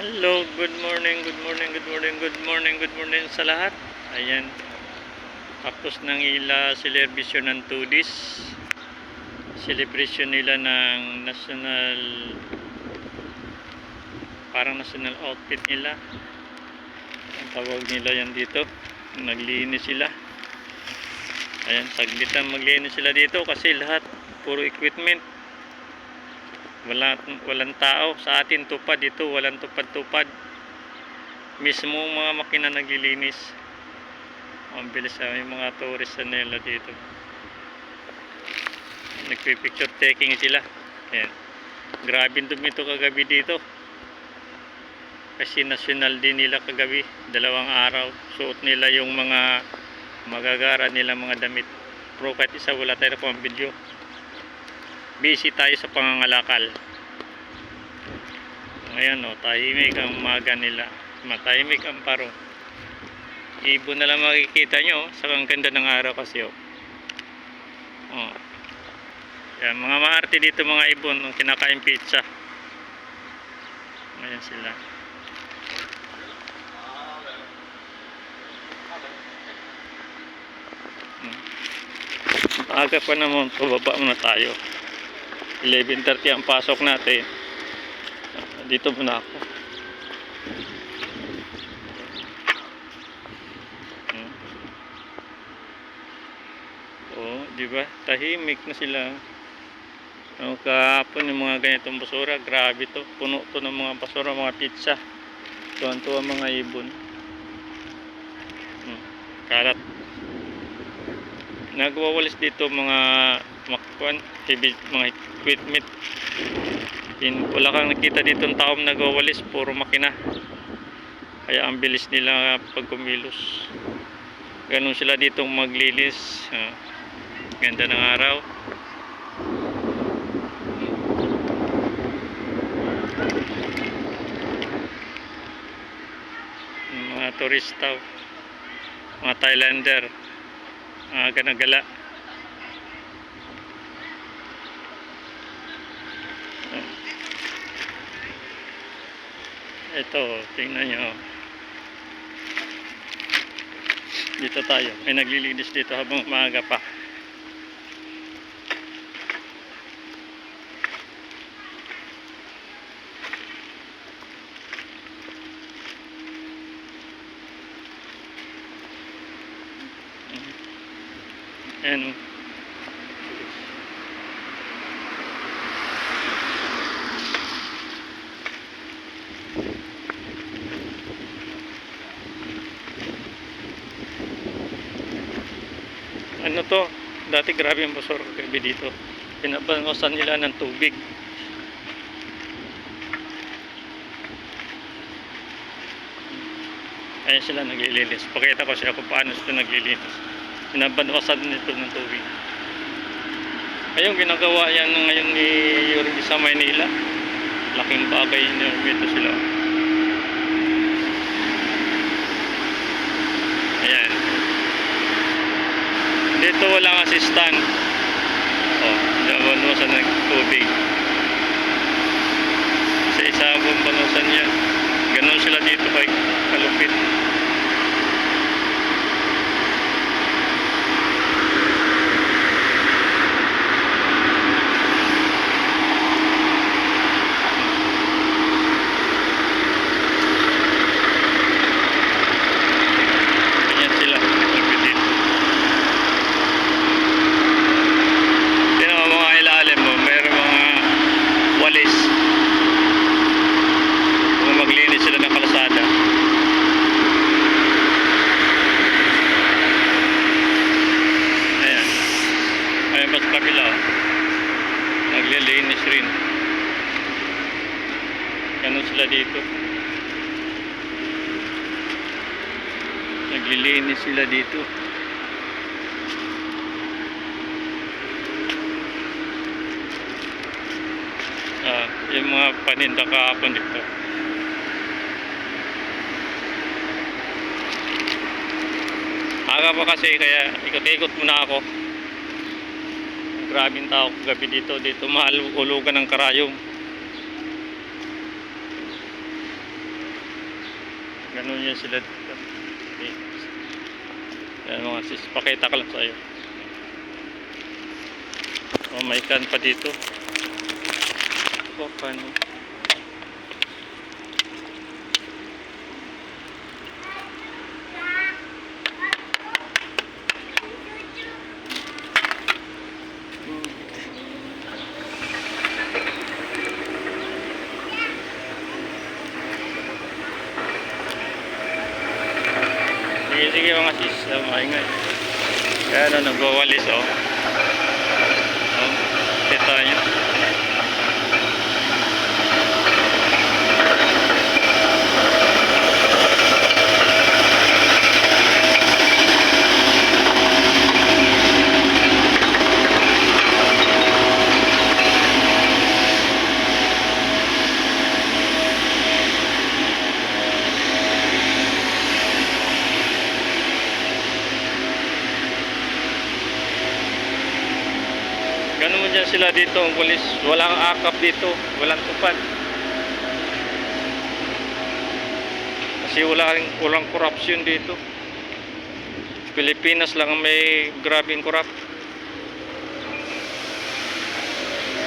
Hello, good morning, good morning, good morning, good morning, good morning sa lahat. Ayan, tapos ng ila celebration ng 2 days. Celebration nila ng national, parang national outfit nila. Ang tawag nila yan dito. Naglinis sila. Ayan, saglitan maglinis sila dito kasi lahat puro equipment. Walang tao. Sa atin tupad dito, walang tupad-tupad. Mismo mga makina naglilinis. Ang bilis yung mga tourist na nila dito. Nagpipicture taking sila. Ayan. Grabe dumi ito kagabi dito. Kasi national din nila kagabi. 2 araw. Suot nila yung mga magagara nila mga damit. Pero kahit isa wala tayo pang video. Busy tayo sa pangangalakal. Ngayon o, tahimik ang umaga nila. Matahimik ang paro. Ibon na lang makikita nyo. Sa ang ganda ng araw kasi o. Yan, mga maarte dito mga ibon. Kinakain pizza. Ayan sila. Aga pa naman. Pababa muna tayo. 11:30 ang pasok natin. Dito muna ako. Di ba? Tahimik na sila. Kahapon yung mga ganitong basura, grabe to. Puno to ng mga basura, mga pizza. Tuwan-tuwa mga ibon. Kalat. Nagwawalis dito mga equipment. Wala kang nakita dito ng taong nagwawalis, puro makina. Kaya ang bilis nila pag kumilos. Ganun sila ditong maglilis. Ganda ng araw. Mga turista, mga Thailander, mga ganagala. Ito, tingnan nyo. Dito tayo. May naglilinis dito habang maaga pa. Ayan. Ano to? Dati grabe yung basura gabi dito. Pinabangosan nila ng tubig. Ayan sila naglilinis. Pakita ko siya kung paano sila naglilinis. Pinabanwasan nito ng tubig. Ayun, ginagawa yan ngayon ni Yuri sa Maynila. Laking bagay nyo. Ito sila. Ayan. Dito walang assistant. Pinabanwasan ng tubig. Sa isa akong banwasan yan. Ganon sila dito kay kalupit. Naglilinis rin. Ganun sila dito. Naglilinis sila dito. Yung mga paninda kahapon dito. Aga pa kasi kaya ikot-ikot muna ako. Grabing tao gabi dito. Dito mahal ulugan ng karayom. Ganun yan sila dito. Okay. Yan mga sis, pakita ko lang sa iyo. Oh, may can pa dito. Oh, can. Sige, sige mga sis, maingay. Kaya ano, nagwawalis oh. Oh, kita nyo. Ganun mo dyan sila dito, ang pulis. Walang akap dito, walang tupad. Kasi walang korupsyon dito. Pilipinas lang ang may grabing korap.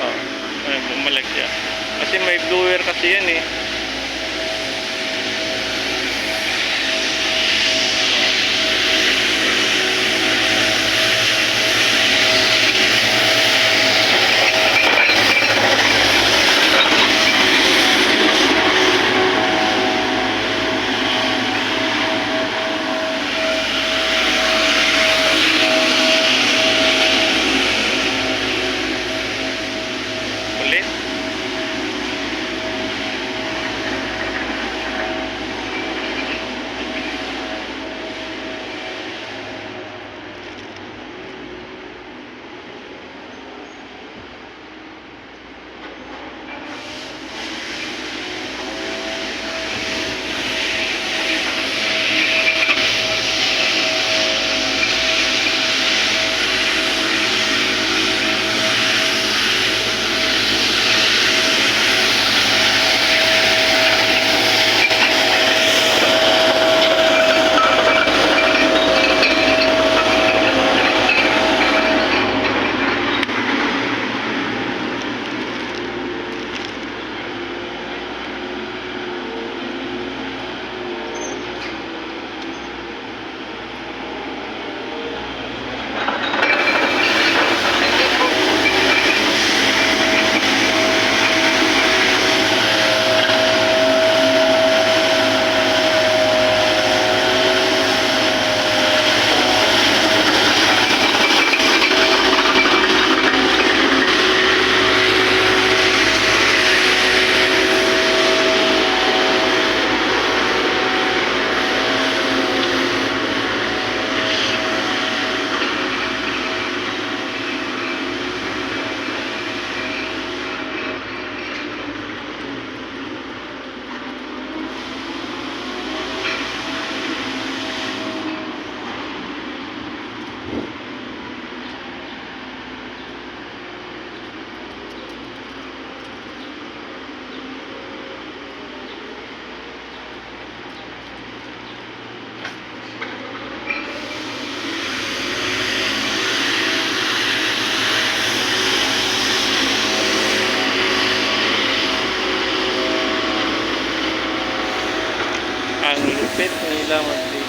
Oh, ay, bumalik siya. Kasi may blower kasi yan eh. Ulit. Ang lupit nila mag